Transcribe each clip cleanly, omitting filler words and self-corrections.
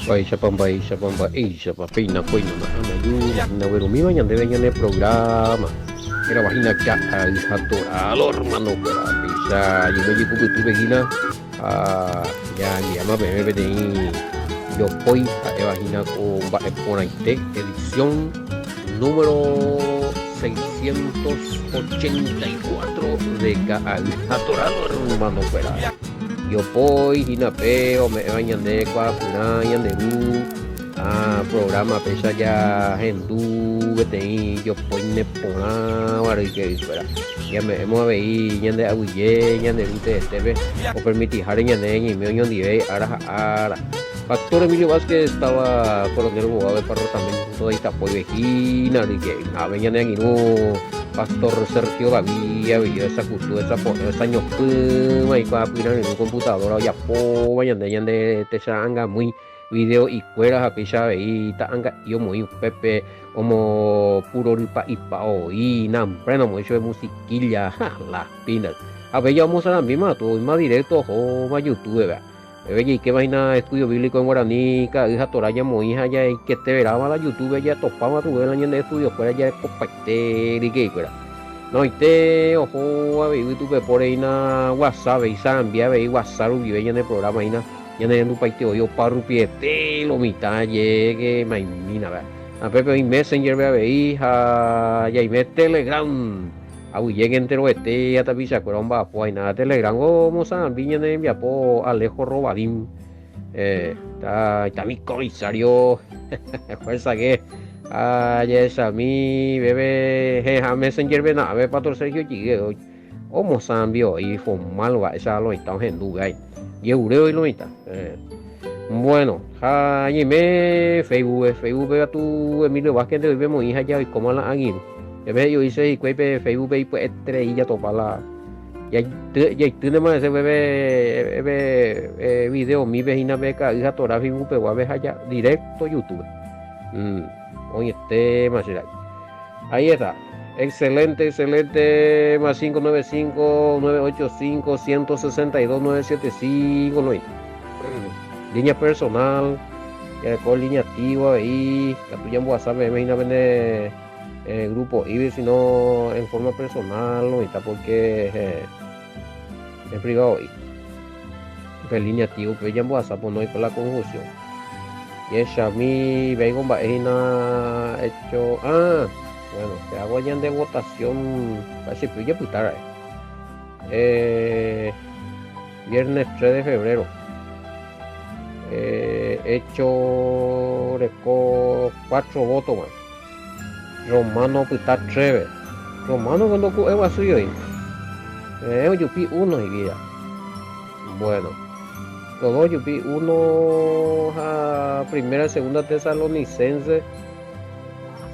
Ella papina cuina na pero mi bañan de en el programa era vagina que al jator hermano pero bisa yo me digo que tu vagina ya mi ama bebé de yo voy a vagina con por ahí edición número 684 de al jator hermano pero yo voy hinapeo me bañan de cuacunayan de programa pesa ya hendu beti yo poine pona wari que espera ya me hemos veí ñande aguille ñande rute esteve o permitir hare ñande y me oño dive ara Pastor Emilio Vázquez estaba coronel abogado de departamento de Itapoy Vejina y que a veñane no Pastor Sergio Gavilla veía esa cultura esa ñopuma y para apinar en un computador ya po ñande te sanga muy video y cueras a pisar y tanga yo muy pepe como puro ripa y pao y nampreno mucho de musiquilla las pinas a ver ya vamos a la misma todo más directo o más YouTube vea y qué vaina estudio bíblico en guaraní hija toraya muy hija ya y que te verá la YouTube ya topaba tu el año de estudio fuera ya compacte y que fuera no y te ojo a ver YouTube por ahí na WhatsApp y zambia ve WhatsApp y ve en el programa y na ya no hay un país yo parro piete lo mitad llegue maimina va a pepe y Messenger ve a ver hija ya y me Telegram a llegue entero este ya te avisa con va pues nada Telegram como san viña de envía po Alejo Robadín está mi comisario fuerza que esa mi bebé jeja Messenger ve nada ve para Sergio llegue hoy como san vio y fue malo va esa lo estamos en lugar y eureo y lo mitad bueno y me Facebook a tu Emilio Vázquez de vemos hija ya y como la aguil yo hice y Facebook y pues estrella topa la ya tenemos ese bebé video mi vecina beca hija tora Facebook pero a ver allá directo YouTube oye más ahí está excelente más 595-985-162-975 línea personal con línea activa ahí que tú ya en WhatsApp me imagino vender grupo IBE sino en forma personal no está porque es privado y línea activa pues ya en WhatsApp no hay con la confusión y es Xiaomi vengo vaina hecho bueno, te hago ya de votación casi ya putar viernes 3 de febrero hecho 4 votos man. Romano putar 3 Romano cuando es vacío yo pi 1 y vida bueno todo yo pi 1 a primera segunda tesalonicense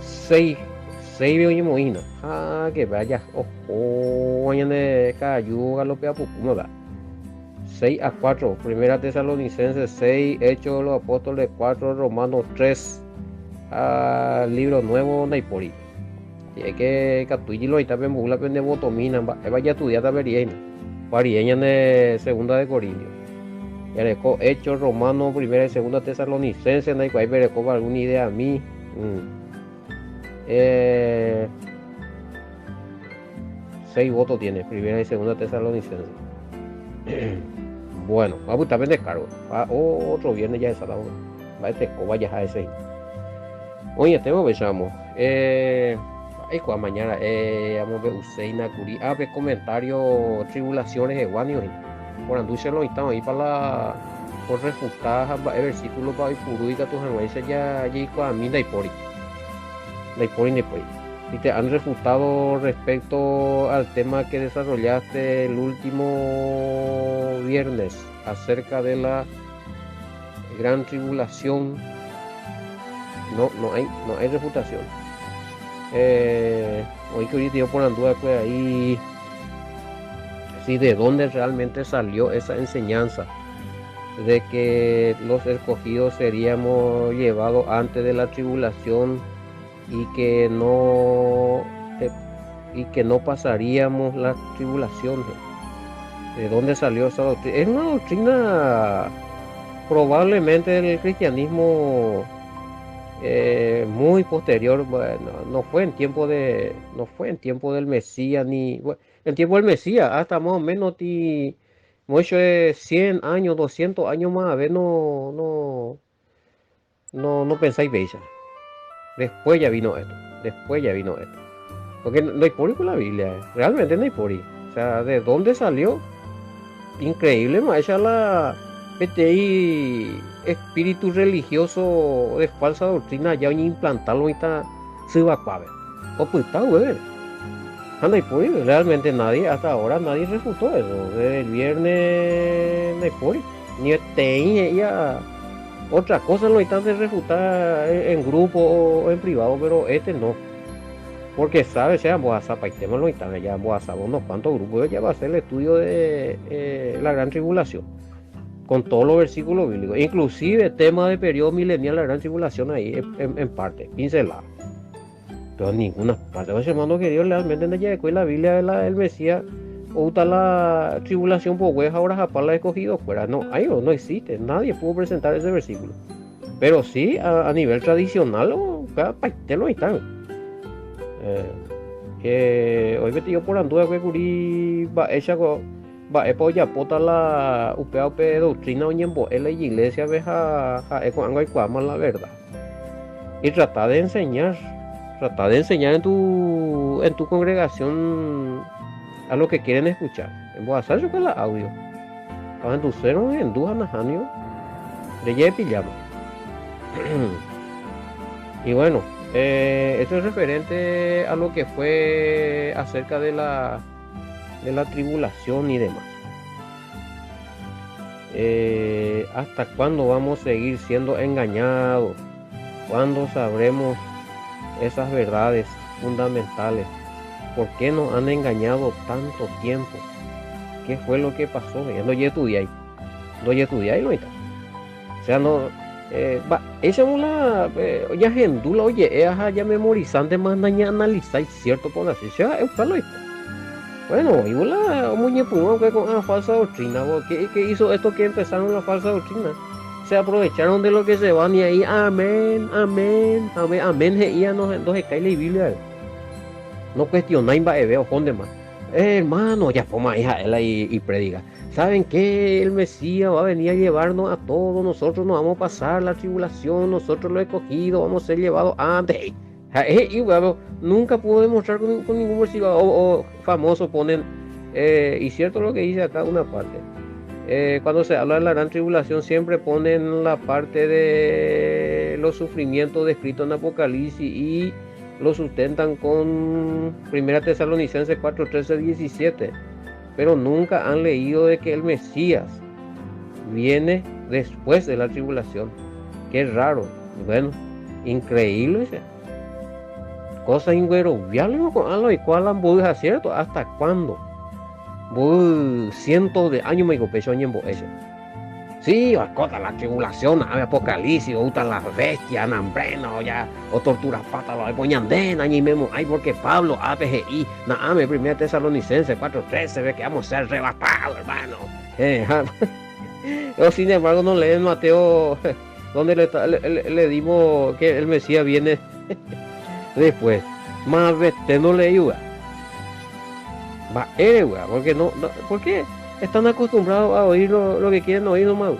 6 veo y moina que vaya vayan de cayó galopea pucuma va 6-4 primera tesalonicense 6 hechos de los apóstoles 4 romanos 3 libro nuevo naipori y es que catuyilo y también bula pende botomina vaya estudiar taberieña parieña de segunda de Corintios y reco hechos romanos primera y segunda tesalonicense no hay que ver alguna idea a mí 6 votos tiene primera y segunda tesalonicense bueno vamos a también descargo otro viernes ya esa la hora va este vaya a ese oye te besamos mañana vamos a ver Useina Curi ver comentarios tribulaciones de Guanio por andúcelo y estamos ahí para la por refutar el versículo para ir puro y que tus anuencias ya allí con a mí de Ipori y te han refutado respecto al tema que desarrollaste el último viernes acerca de la gran tribulación. No hay refutación. Hoy que ahorita yo por anduve pues ahí sí, de dónde realmente salió esa enseñanza de que los escogidos seríamos llevados antes de la tribulación y que no pasaríamos la tribulación. ¿De dónde salió esa doctrina? Es una doctrina probablemente el cristianismo muy posterior, bueno, no fue en tiempo del Mesías ni, bueno, en tiempo del Mesías, hasta más o menos mucho de 100 años, 200 años más, a ver, no pensáis bella. Después ya vino esto, después ya vino esto. Porque no hay por ahí con la Biblia, realmente no hay por ahí. O sea, ¿de dónde salió? Increíble, maestra, la PTI, espíritu religioso de falsa doctrina, ya van a implantarlo y está se va a caber. O pues está, güey. Anda y pues, realmente nadie, hasta ahora nadie refutó eso. Desde el viernes no hay por ahí. Ni este ya otra cosa lo están de refutar en grupo o en privado, pero este no. Porque sabe, sea WhatsApp, y tema lo están allá en WhatsApp, unos cuantos grupos, ya va a ser el estudio de la gran tribulación, con todos los versículos bíblicos, inclusive tema de periodo milenial, la gran tribulación ahí en parte, pincelada. Pero en ninguna parte, los hermanos queridos, realmente no llega la Biblia del Mesías, o está la tribulación por hueja, ahora japón la he escogido fuera. No, ahí no existe, nadie pudo presentar ese versículo. Pero sí, a nivel tradicional, cada país lo están. Hoy me tío por anduve que curi va ella va epo ya pota la upe doctrina oñembo en la iglesia veja eco anga y cuama la verdad y trata de enseñar en tu congregación a lo que quieren escuchar en voz yo que la audio en tu cero en du anajanio de ye pillamos y bueno. Esto es referente a lo que fue acerca de la tribulación y demás. ¿Hasta cuándo vamos a seguir siendo engañados? ¿Cuándo sabremos esas verdades fundamentales? ¿Por qué nos han engañado tanto tiempo? ¿Qué fue lo que pasó? Ya no estudiáis. No estudiáis, no está. O sea, no... esa una ya gendula oye ya memorizante más daña analizáis cierto por así sea bueno y la muñeco que con una falsa doctrina ¿qué hizo esto que empezaron la falsa doctrina? Se aprovecharon de lo que se van y ahí amén ya no se cae la Biblia no cuestionáis va veo con demás hermano ya forma hija él y prediga. ¿Saben qué? El Mesías va a venir a llevarnos a todos, nosotros nos vamos a pasar la tribulación, nosotros lo escogidos, vamos a ser llevados antes. Y bueno, nunca puedo demostrar con ningún versículo, o famoso ponen, y cierto lo que dice acá una parte. Cuando se habla de la gran tribulación siempre ponen la parte de los sufrimientos descritos en Apocalipsis y lo sustentan con 1 Tesalonicenses 4, 13, 17. Pero nunca han leído de que el Mesías viene después de la tribulación. Qué raro. Bueno, increíble. Cosa ingueroviable con algo y cuál han podido cierto. ¿Hasta cuándo? Cientos de años me digo pecho en ese. Sí, acota la tribulación, ave apocalipsis, o las bestias, hambreno, ya, o torturas patas, lo poñandena, y mismo, ay, porque Pablo, APGI, Naame, 1 Tesalonicenses 4:13, ve que vamos a ser arrebatados, hermano. O sin embargo, no leen Mateo, donde le dimos que el Mesías viene después. Más vete no le ayuda. Va, porque ¿por qué? Están acostumbrados a oír lo que quieren oír nomás.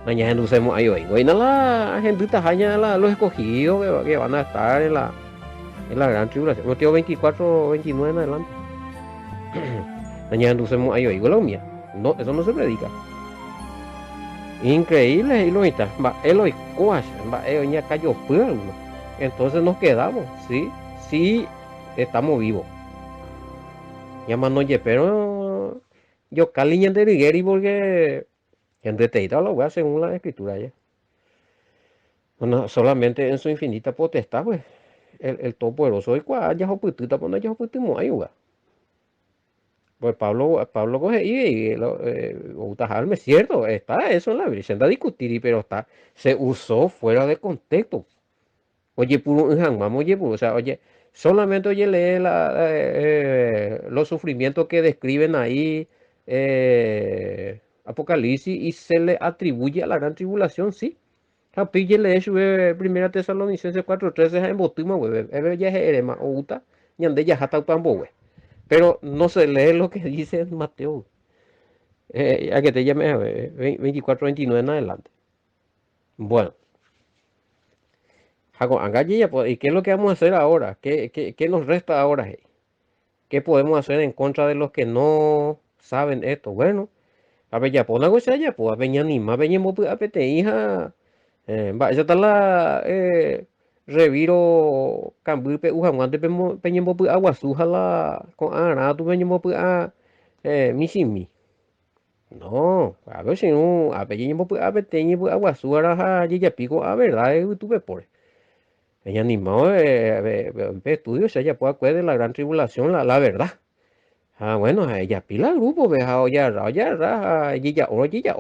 Mañana no sabemos ahí hoy. Hoy la gente tajaña los escogidos que van a estar en la gran tribulación. No tengo 24, 29 en adelante. Mañana no sabemos ahí hoy. Mía. No, eso no se predica. Increíble, y lo está. Va, Eloy Coach, va, ya cayó pueblo. Entonces nos quedamos, sí, estamos vivos. Llamando pero yo caliña de Rigueri porque entre teita lo voy a según la escritura ya. Bueno, solamente en su infinita potestad, pues, el todopoderoso y cual ya joputita cuando ya joputimo ayuda. Pues Pablo coge y utajarme, cierto, está eso en la Biblia, se anda a discutir, pero se usó fuera de contexto. Oye, puro oye, puro, o sea, oye, solamente oye lee los sufrimientos que describen ahí, Apocalipsis y se le atribuye a la gran tribulación, sí. Capille le hecho primera Tesalonicenses 4:13 en botima web, ya es erema o uta, y ande ya jata pambo we. Pero no se lee lo que dice en Mateo. A que te llame 24:29 en adelante. Bueno, Jaco, ya, pues, ¿y qué es lo que vamos a hacer ahora? ¿Qué nos resta ahora? ¿Qué podemos hacer en contra de los que no saben esto? Bueno, a ver, ya, pues, una cosa ya, pues, a ver, ya ni más, venimos, a pete, hija. Va, ya está la reviro cambipe ujamuante peñemo pu aguasuja la con ara tu peñemo pu a misimi. No, a ver si no, a ver peñemo pu a peteñi pu aguasuara ja ya pico a verdad tuve por. Ella animado estudio, o sea, ya puede acuerdo de la gran tribulación, la verdad. Ah, bueno, ella pila el grupo, veja, oye, raja, ya, oye, ya,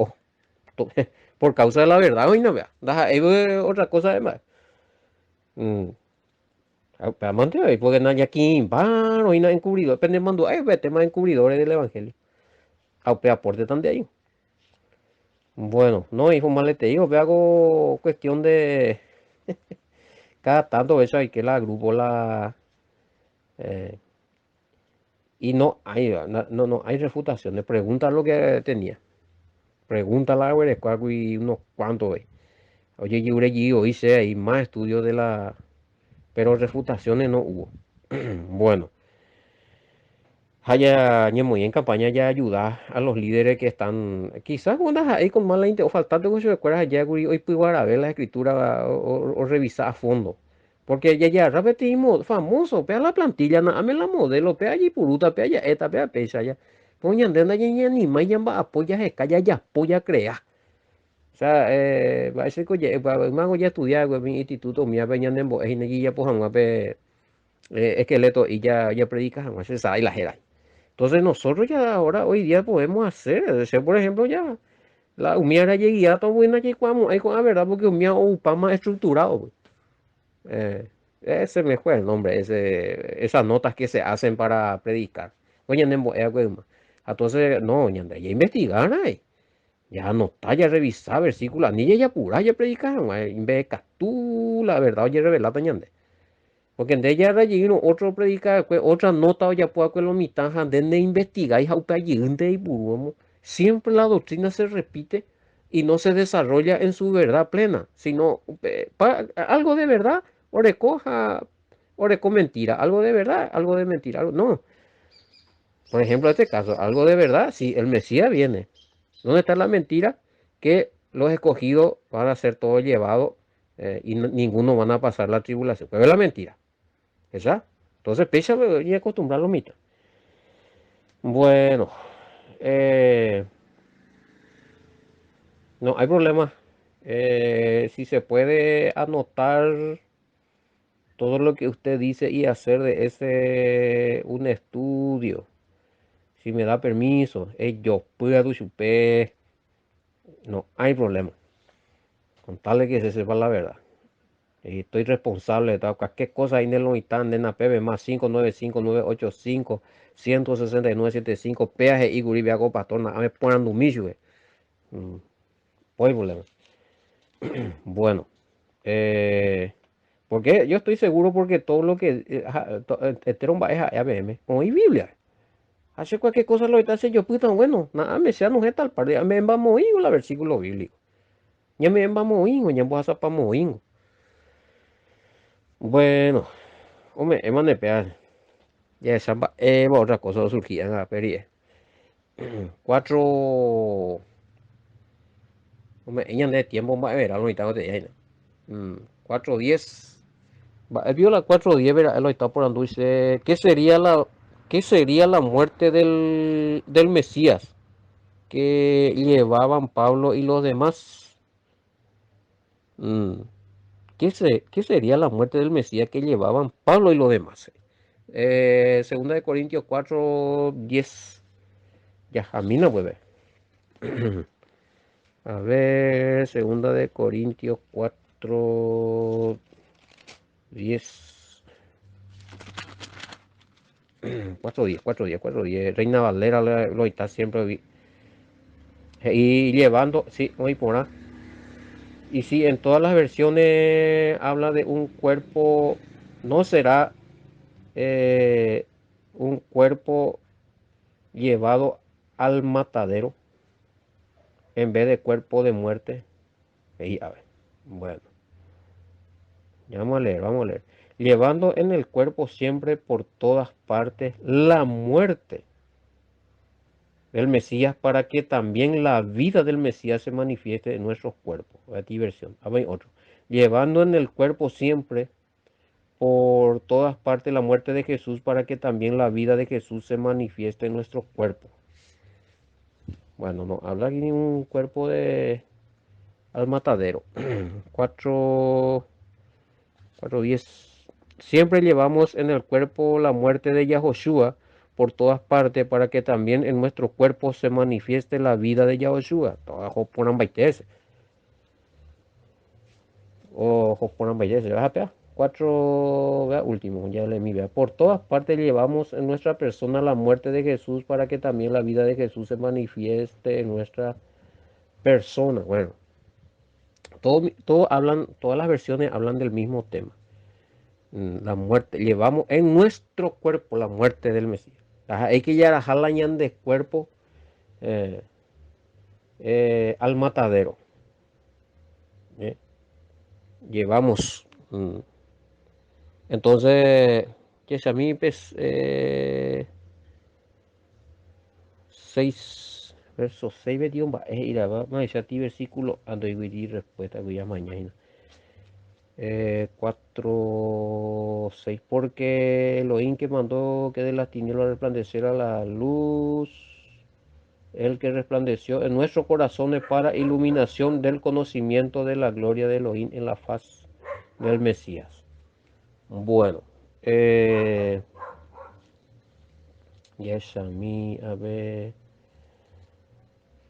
por causa de la verdad, hoy no vea, otra cosa además. Mm. Amante, porque no hay aquí, y no encubridor, depende mando, vete más encubridores del evangelio. Aporte tan de ahí. Bueno, no, hijo, mal te digo, hago cuestión de cada tanto eso hay que la grupo eh, y no hay, no hay refutaciones. Pregunta lo que tenía. Pregunta la y unos cuantos, ve. Oye, yo hice ahí más estudios de la, pero refutaciones no hubo. Bueno. Haya muy en campaña ya ayudar a los líderes que están, quizás cuando ahí con mala intención, o faltando que se recuerdas allá, hoy puedo ver la escritura o revisar a fondo. Porque ya repetimos, famoso, pea la plantilla, me la modelo, pea allí puruta, pea ya esta, pea pecha ya. Poñan de ya ni más ya va apoya se calla ya apoya crea. O sea, va a ser que ya, mago ya estudiar, mi instituto, mi apeñan en bo, ya pues, esqueleto y ya predica, se sabe la jera. Entonces nosotros ya ahora, hoy día podemos hacer, por ejemplo, ya, la humiera lleguía todo buena que cuamos, ahí con la verdad, porque humía o upa más estructurado, pues. Ese me fue el nombre, esas notas que se hacen para predicar. Oye, entonces, no, ñanda, ya investigar, ya anotar, ya revisar versículos, ni ya pura, ya predicar, en vez de tú, la verdad, oye, revelar, ñande. Porque en ella relleno otro predica otra nota o ya puedo que lo mitad de investigar y haupa y buruamo. Siempre la doctrina se repite y no se desarrolla en su verdad plena, sino algo de verdad o recoja o reco mentira, algo de verdad, algo de mentira, no. Por ejemplo, en este caso, algo de verdad, si el Mesías viene, ¿dónde está la mentira? Que los escogidos van a ser todos llevados y ninguno van a pasar la tribulación. Pero es la mentira. ¿Esa? Entonces, pesa y acostumbrar los mitos. Bueno, eh, no hay problema. Si se puede anotar todo lo que usted dice y hacer de ese un estudio, si me da permiso, yo puedo chupé, no hay problema. Con tal de que se sepa la verdad. Y estoy responsable de tal, cualquier cosa ahí en el OITAN, de la PB más 595-985-169-75, peaje y guribia hago pastor, nada me ponen un micho, pues problema. Bueno, porque yo estoy seguro porque todo lo que Eterón va es ABM, como hay Biblia. Hace cualquier cosa lo está haciendo yo, puta, bueno, nada me sea no es tal parte, me vamos a ir la versículo bíblico. Ya me vamos a ir, ya vamos a para moingo. Bueno, hombre, hemos de pegar. Ya esa otra cosa surgía en la feria. Cuatro, hombre, ella de tiempo más verá lo mitad de ella. 4:10. Él vio la 4:10, verá, él lo está por andar dice, qué sería la muerte del Mesías que llevaban Pablo y los demás? Mm, ¿qué sería la muerte del Mesías que llevaban Pablo y los demás? Segunda de Corintios 4:10. Ya, a mí no puede ver. A ver, segunda de Corintios 4:10. 4:10. Reina Valera lo está siempre. Y llevando, sí, hoy por ahí. Y sí, en todas las versiones habla de un cuerpo, no será eh, un cuerpo llevado al matadero en vez de cuerpo de muerte. Y, a ver, bueno, ya vamos a leer, vamos a leer. Llevando en el cuerpo siempre por todas partes la muerte del Mesías para que también la vida del Mesías se manifieste en nuestros cuerpos. Aquí versión. A ver, otro. Llevando en el cuerpo siempre por todas partes la muerte de Jesús para que también la vida de Jesús se manifieste en nuestros cuerpos. Bueno, no, habla aquí de un cuerpo de al matadero. 4, 4:10. Siempre llevamos en el cuerpo la muerte de Yahoshua por todas partes para que también en nuestro cuerpo se manifieste la vida de Yahoshua. O Joponan Baitese, ¿vas a pegar? 4, vea, último, ya le mi vea. Por todas partes llevamos en nuestra persona la muerte de Jesús para que también la vida de Jesús se manifieste en nuestra persona. Bueno, todas las versiones hablan del mismo tema. La muerte, llevamos en nuestro cuerpo la muerte del Mesías. Hay que ya jalañan de cuerpo eh, al matadero. Llevamos. Entonces, que a mí, pues, 6, verso 6, 21, va, ir a más a ti versículo, ando y respuesta, voy a mañana. 4, 6, porque Elohim que mandó que de las tinieblas resplandeciera la luz, el que resplandeció en nuestros corazones para iluminación del conocimiento de la gloria de Elohim en la faz del Mesías. Bueno, yes, a mí, a ver,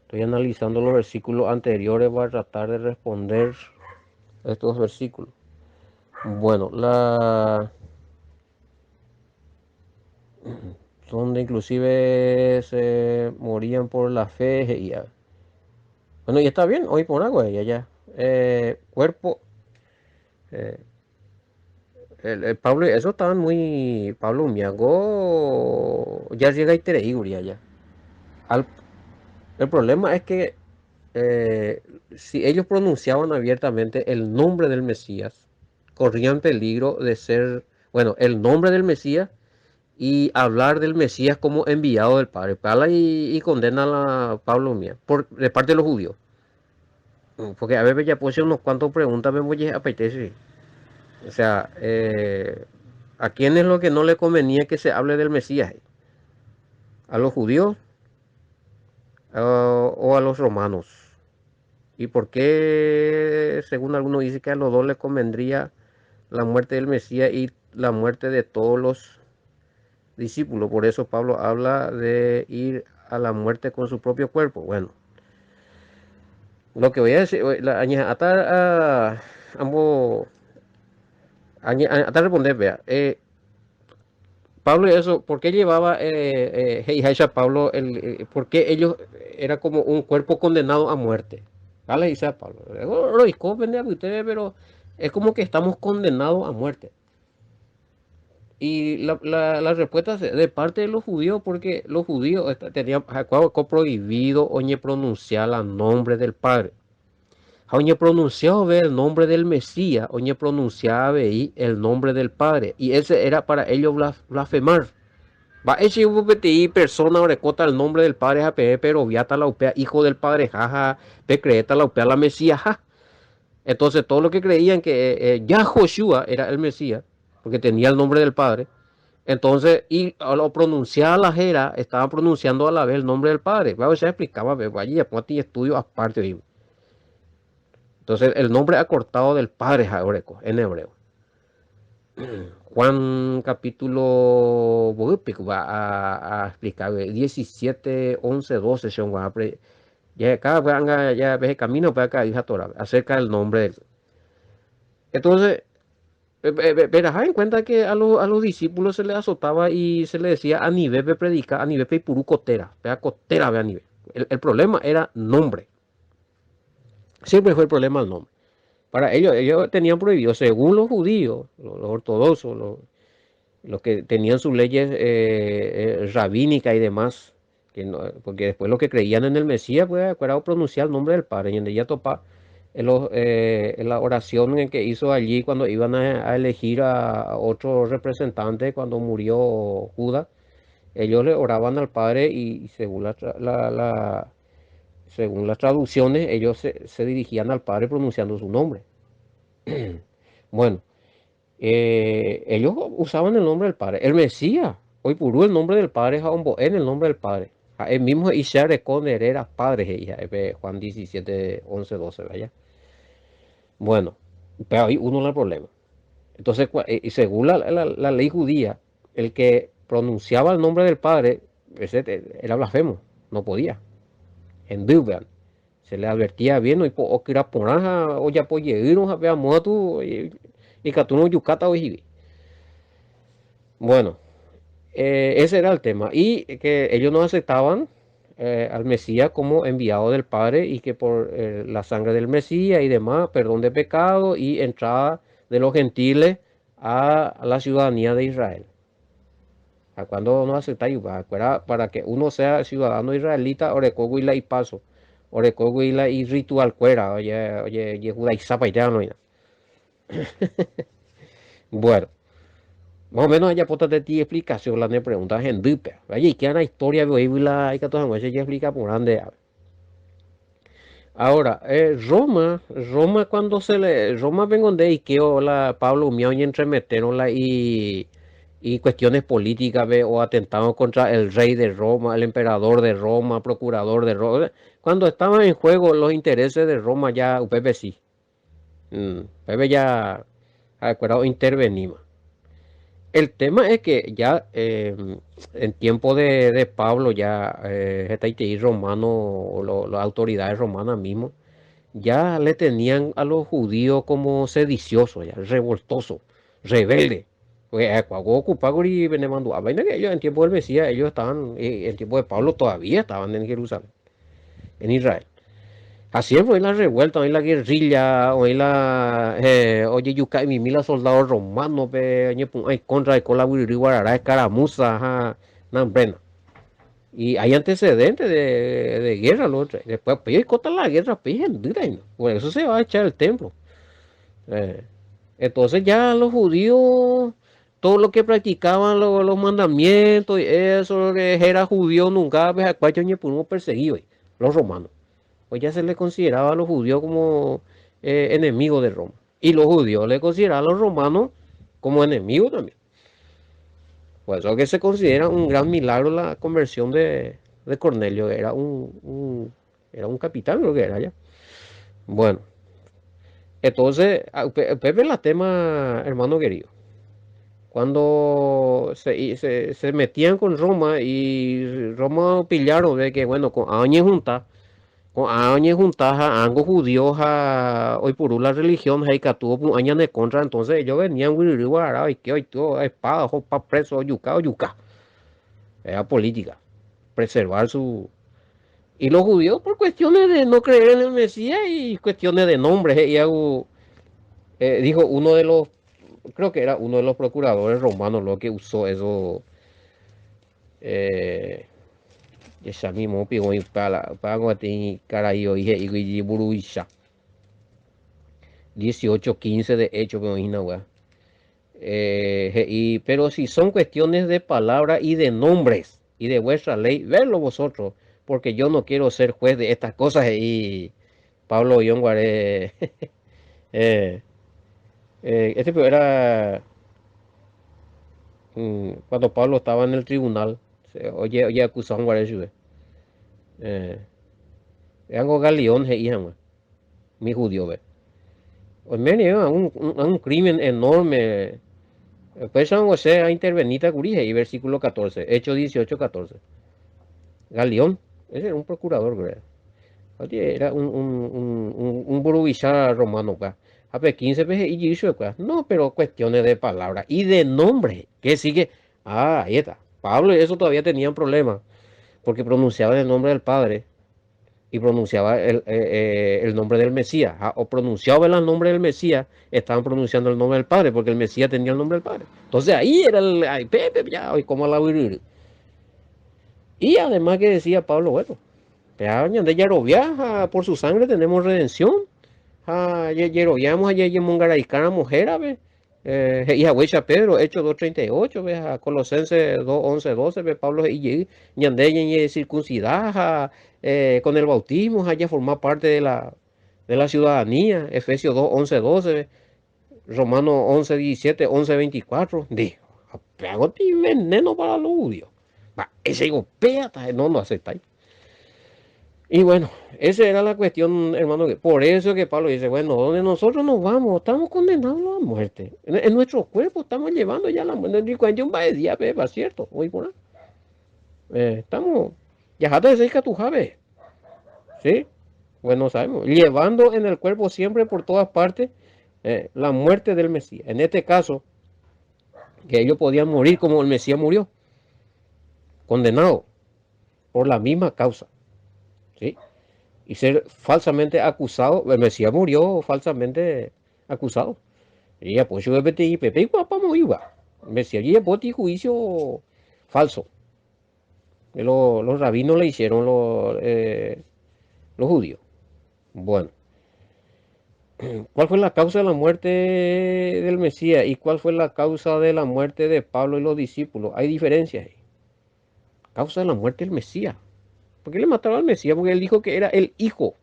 estoy analizando los versículos anteriores para tratar de responder estos versículos. Bueno, donde inclusive se morían por la fe y ya. Bueno, y está bien, hoy por agua y allá. Cuerpo, eh, Pablo, eso estaban muy, Pablo Miago, ya llega y te digo ya. Al, el problema es que si ellos pronunciaban abiertamente el nombre del Mesías, corrían peligro de ser, bueno, el nombre del Mesías y hablar del Mesías como enviado del Padre. Habla y condena a Pablo Mía de parte de los judíos. Porque a veces ya puse unos cuantos preguntas, me voy a apetece. O sea, ¿a quién es lo que no le convenía que se hable del Mesías? ¿A los judíos o a los romanos? ¿Y por qué, según algunos, dice que a los dos les convendría la muerte del Mesías y la muerte de todos los discípulos? Por eso Pablo habla de ir a la muerte con su propio cuerpo. Bueno, lo que voy a decir, atar a ambos, atar responder, vea, Pablo, eso, ¿por qué llevaba Pablo, por qué ellos era como un cuerpo condenado a muerte? ¿Vale? Dice a Pablo, lo disculpen ustedes, pero es como que estamos condenados a muerte. Y la respuesta de parte de los judíos, porque los judíos tenían prohibido oye pronunciar el nombre del Padre. Oye pronunciado el nombre del Mesías, oye pronunciaba el nombre del Padre. Y ese era para ellos blasfemar. Va ese persona recota el nombre del Padre jape, pero viata la upea, hijo del Padre, jaja, te creeta la upea la Mesías, ja. Entonces todo lo que creían que Yahoshua era el Mesías, porque tenía el nombre del Padre. Entonces, y al pronunciar la jera, estaba pronunciando a la vez el nombre del Padre. Claro, se explicaba, vaya, ponte estudio aparte. Entonces, el nombre acortado del Padre en hebreo. Juan capítulo va a explicar 17, 11, 12 son ya cada ya ves camino para acá hija Torah acerca del nombre de él. Entonces verás en cuenta que a los discípulos se les azotaba y se les decía a nivel de predicar, a nivel de purú cotera, vea cotera, vea a nivel. El problema era nombre. Siempre fue el problema el nombre. Para ellos tenían prohibido, según los judíos, los ortodoxos, los que tenían sus leyes rabínicas y demás, porque después los que creían en el Mesías, pues, era pronunciar el nombre del Padre, y en ella topa en la oración en que hizo allí cuando iban a elegir a otro representante cuando murió Judas, ellos le oraban al Padre y según según las traducciones, ellos se dirigían al Padre pronunciando su nombre. Bueno, ellos usaban el nombre del Padre. El Mesías, hoy purú el nombre del Padre, en el nombre del Padre. El mismo Ishar con Herrera, padre, Juan 17, 11, 12, vaya. Bueno, pero ahí uno no hay problema. Entonces, y según la ley judía, el que pronunciaba el nombre del Padre, ese era blasfemo, no podía. En Dublán se le advertía bien, o que era ponaja, o ya podía ir, o ya muerto, y que tú no yucata hoy. Bueno, ese era el tema. Y que ellos no aceptaban al Mesías como enviado del Padre y que por la sangre del Mesías y demás, perdón de pecado y entrada de los gentiles a la ciudadanía de Israel. A cuando no aceptáis, para que uno sea ciudadano israelita, orecoguila y paso, orecoguila y ritual cuera, oye, judaizapa ya no hay nada. Bueno. Más o menos ella puede de ti explicación la ne preguntas en dupe. Allí que una historia de la hay que todo eso ya explica por dónde. Ahora, Roma cuando Roma vengo de Ikeo la Pablo Miao y entremeteron y cuestiones políticas o atentados contra el rey de Roma, el emperador de Roma, procurador de Roma. Cuando estaban en juego los intereses de Roma ya Pepe sí. Pepe ya acuerdo intervenimos. El tema es que ya en tiempo de Pablo, ya y romano, las autoridades romanas mismo, ya le tenían a los judíos como sediciosos, ya, revoltosos, rebeldes. Pues cuando ocuparon y venemando, ellos en tiempo del Mesías, ellos estaban, en tiempo de Pablo todavía estaban en Jerusalén, en Israel. Así fue la revuelta, en la guerrilla, o en la, oye, yuca y mil soldados romanos, hay contra de colaborar guarará, escaramuza, nambrena. Y hay antecedentes de guerra, lo otro. Después, pues, contra la guerra, pues, por eso se va a echar el templo. Eh, entonces ya los judíos, todo lo que practicaban los mandamientos y eso, era judío nunca, pues, a por uno perseguido, los romanos pues ya se le consideraba a los judíos como enemigos de Roma. Y los judíos le consideraban a los romanos como enemigos también. Por eso que se considera un gran milagro la conversión de Cornelio. Era un capitán, creo que era ya. Bueno, entonces, Pepe la tema, hermano querido. Cuando se metían con Roma y Roma pillaron de que, bueno, con años juntas con años juntas a algo judíos hoy por la religión hay que tuvo un año de contra entonces ellos venían y que hoy todo espada pa preso yuca o yuca era política preservar su y los judíos por cuestiones de no creer en el Mesías y cuestiones de nombres y algo dijo uno de los creo que era uno de los procuradores romanos lo que usó eso esa mismo pigo y para guatín carayo y buruisha 18-15 de hecho, pero imagina, pero si son cuestiones de palabra y de nombres y de vuestra ley, verlo vosotros, porque yo no quiero ser juez de estas cosas. Y Pablo Yonguaré, este era cuando Pablo estaba en el tribunal, oye, acusado a Guaré, algo galeón, mi judío, ve. Pues un crimen enorme. Pues San José a intervenita Curije y versículo 14, Hechos 18-14. Galeón, ese era un procurador, ¿verdad? Oye, era un burubizar romano, ¿verdad? A 15 veces y hizo, ¿verdad? No, pero cuestiones de palabra y de nombre. ¿Qué sigue? Ahí está. Pablo y eso todavía tenían problemas porque pronunciaban el nombre del Padre. y pronunciaba el nombre del Mesías, o pronunciaba el nombre del Mesías, estaban pronunciando el nombre del Padre, porque el Mesías tenía el nombre del Padre. Entonces ahí era el, ay, Pepe, ya, hoy como la viril. Y además que decía Pablo, bueno, ya de Yarovia, por su sangre tenemos redención. Yeroviamos a Yemongaraycana mujer, a ver. Y a Huecha Pedro, Hechos 2:38, ¿ves? A Colosenses 2:11-12, ¿ves? Pablo y Ñande y circuncidada con el bautismo, allá formar parte de la ciudadanía. Efesios 2:11-12, ¿ves? Romanos 11:17, 11:24. Dijo, hago veneno para los judíos. Va, ese digo, péate, no aceptáis. Y bueno, esa era la cuestión, hermano. Por eso que Pablo dice, bueno, donde nosotros nos vamos, estamos condenados a la muerte. En nuestro cuerpo estamos llevando ya la muerte. Ni cuando un día, beba, ¿cierto? Hoy por ahí. Estamos, ya hasta de cerca tu jave, ¿sí? Bueno, sabemos, llevando en el cuerpo siempre por todas partes la muerte del Mesías. En este caso, que ellos podían morir como el Mesías murió, condenado por la misma causa, ¿sí? Y ser falsamente acusado. El Mesías murió falsamente acusado. Y pues yo y Pepe papá iba. Mesías y después juicio falso. Los rabinos le hicieron los judíos. Bueno, ¿cuál fue la causa de la muerte del Mesías y cuál fue la causa de la muerte de Pablo y los discípulos? Hay diferencias ahí. Causa de la muerte del Mesías. ¿Por qué le mataron al Mesías? Porque él dijo que era el hijo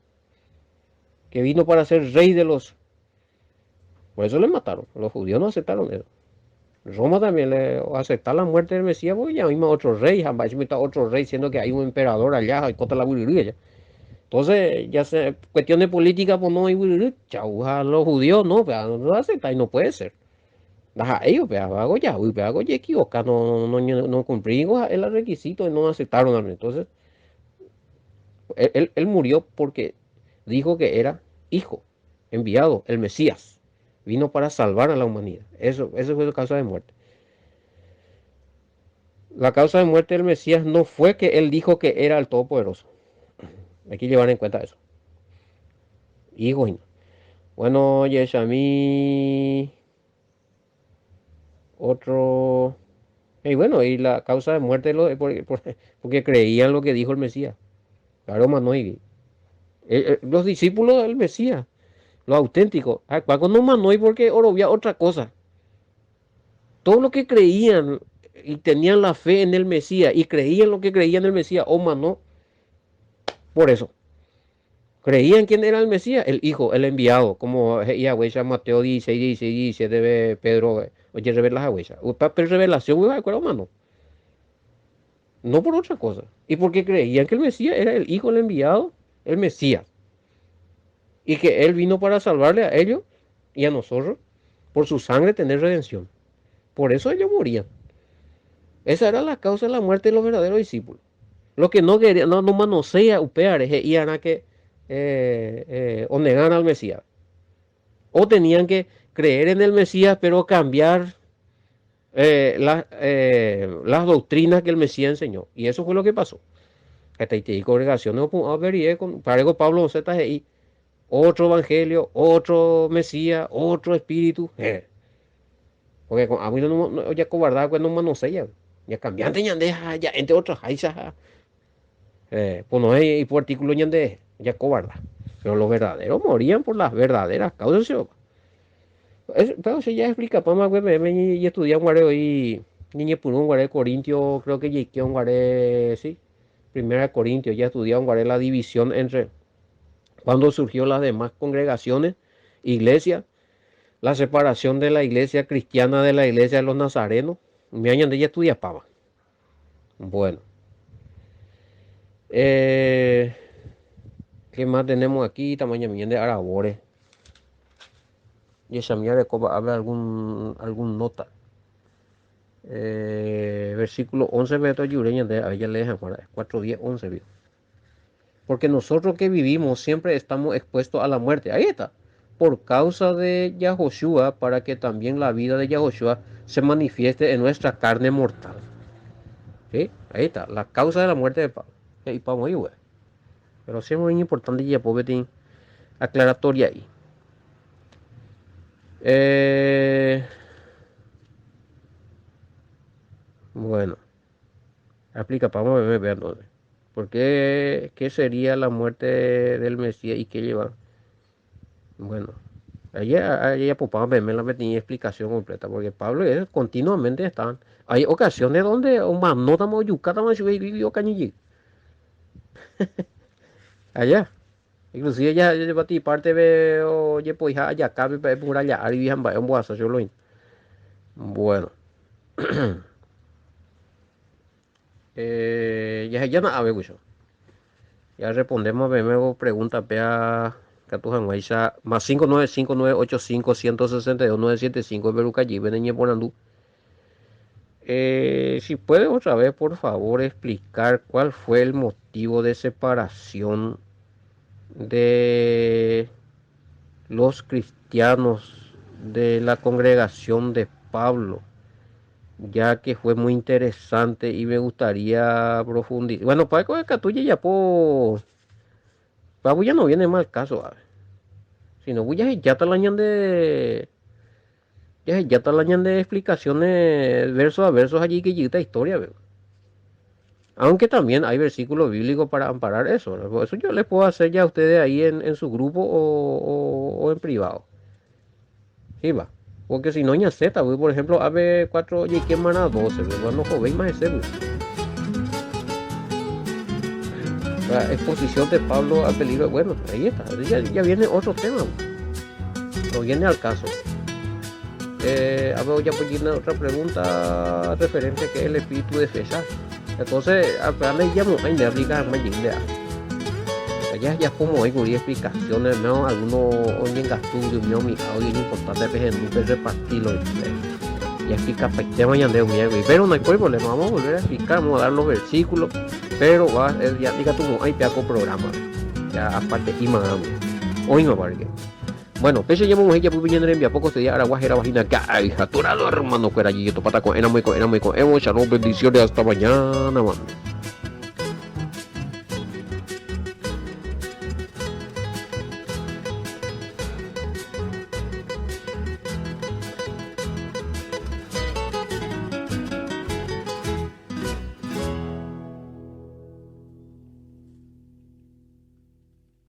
que vino para ser rey de los. Por eso le mataron. Los judíos no aceptaron eso. Roma también le aceptar la muerte del Mesías, porque ya mismo otro rey, jamás está otro rey, siendo que hay un emperador allá, y contra la buliría. Entonces, ya se cuestión de política, pues no hay buliría. Chau, a los judíos no, pero no lo aceptan y no puede ser. A ellos, pero hago ya, hago ya equivocar, no cumplí el requisito y no aceptaron. Entonces, él murió porque dijo que era hijo, enviado, el Mesías. Vino para salvar a la humanidad. Eso fue su causa de muerte. La causa de muerte del Mesías no fue que él dijo que era el Todopoderoso. Hay que llevar en cuenta eso. Hijo y no. Bueno, Yeshami, otro. Y bueno, y la causa de muerte porque creían lo que dijo el Mesías. Claro, Manoi. Los discípulos del Mesías, los auténticos. Cuando no Manoi porque había otra cosa. Todo lo que creían y tenían la fe en el Mesías y creían lo que creían en el Mesías, o Manó, por eso. Creían quién era el Mesías, el Hijo, el enviado, como Yahweh Mateo 16, de Pedro, oye, revela Yahweh. Pero revelación, ¿de acuerdo, mano? No por otra cosa. Y porque creían que el Mesías era el Hijo, el enviado, el Mesías. Y que Él vino para salvarle a ellos y a nosotros, por su sangre, tener redención. Por eso ellos morían. Esa era la causa de la muerte de los verdaderos discípulos. Los que no querían, no manosea upear, iban a que o negar al Mesías. O tenían que creer en el Mesías, pero cambiar las doctrinas que el Mesías enseñó. Y eso fue lo que pasó. Congregaciones, para Pablo ZGI, otro evangelio, otro Mesías, otro espíritu. Porque a mí no ya cobardaba cuando manosea. Ya cambiante ya entre otras jaisas. Pues no hay por artículo ya cobarda. Pero los verdaderos morían por las verdaderas causas. Pero si ya explica, pues más y estudié un guareo y niñe por un guareo Corintio, creo que llegué a un guareo, sí, primera de Corintio, ya estudié un guareo la división entre cuando surgió las demás congregaciones, iglesias, la separación de la iglesia cristiana de la iglesia de los nazarenos. Me añade ya estudia pava. Bueno. ¿Qué más tenemos aquí? Tamaño millón de arabores. Y esa mía de coba habla algún nota. Versículo 11, Beto Yureña de ella le dejan 4:10, 11. Porque nosotros que vivimos siempre estamos expuestos a la muerte. Ahí está. Por causa de Yahoshua, para que también la vida de Yahoshua se manifieste en nuestra carne mortal. ¿Sí? Ahí está. La causa de la muerte de Pablo. Y Pablo, güey. Pero sí es muy importante ya pobetin aclaratoria ahí. Bueno, aplica, vamos a ver entonces. ¿Por qué sería la muerte del Mesías y qué lleva? Bueno, ella papá me tenía explicación completa, porque Pablo continuamente están. Hay ocasiones donde una nota mo yucata más vivió cañillí. Allá. Inclusive ya lleva ti parte de oye pues allá cabe para muralla ari vihan ba en boasa yo lo. Bueno, ya na ave gucho. Ya respondemos a ver pregunta pea Catujan Guaysa más 595985162 Beruca allí ven Bonandú. Si puede otra vez por favor explicar cuál fue el motivo de separación de los cristianos de la congregación de Pablo, ya que fue muy interesante y me gustaría profundizar. Bueno, para que Catuya ya po Pablo ya no viene mal caso, a ver. Si no, ya está la ya está la de explicaciones verso a versos allí que esta historia, veo. Aunque también hay versículos bíblicos para amparar eso, ¿no? Por eso yo les puedo hacer ya a ustedes ahí en su grupo o en privado. Sí, va. Porque si no, ya Z, por ejemplo, ave 4 y que mana 12, no jovéis más ese, la exposición de Pablo al peligro. Bueno, ahí está. Ya viene otro tema, no viene al caso. A ver, ya pues tiene otra pregunta referente que es el espíritu de César. Entonces, a le llamo a Inérrica, ya como hay explicaciones, ¿no? Algunos oyen estudios, mío, mi audio es importante que repartirlo. Y explica el tema ya de un pero no hay problema, vamos a volver a explicar, vamos a dar los versículos, pero va, ya diga tú, hay pedaco programa, ya aparte y más, hoy no vale. Bueno, peche llevamos ella muy bien en poco te araguajera vagina ay, aturado hermano fuera allí, tu pataco, era muy con, hemos bendiciones hasta mañana, mano.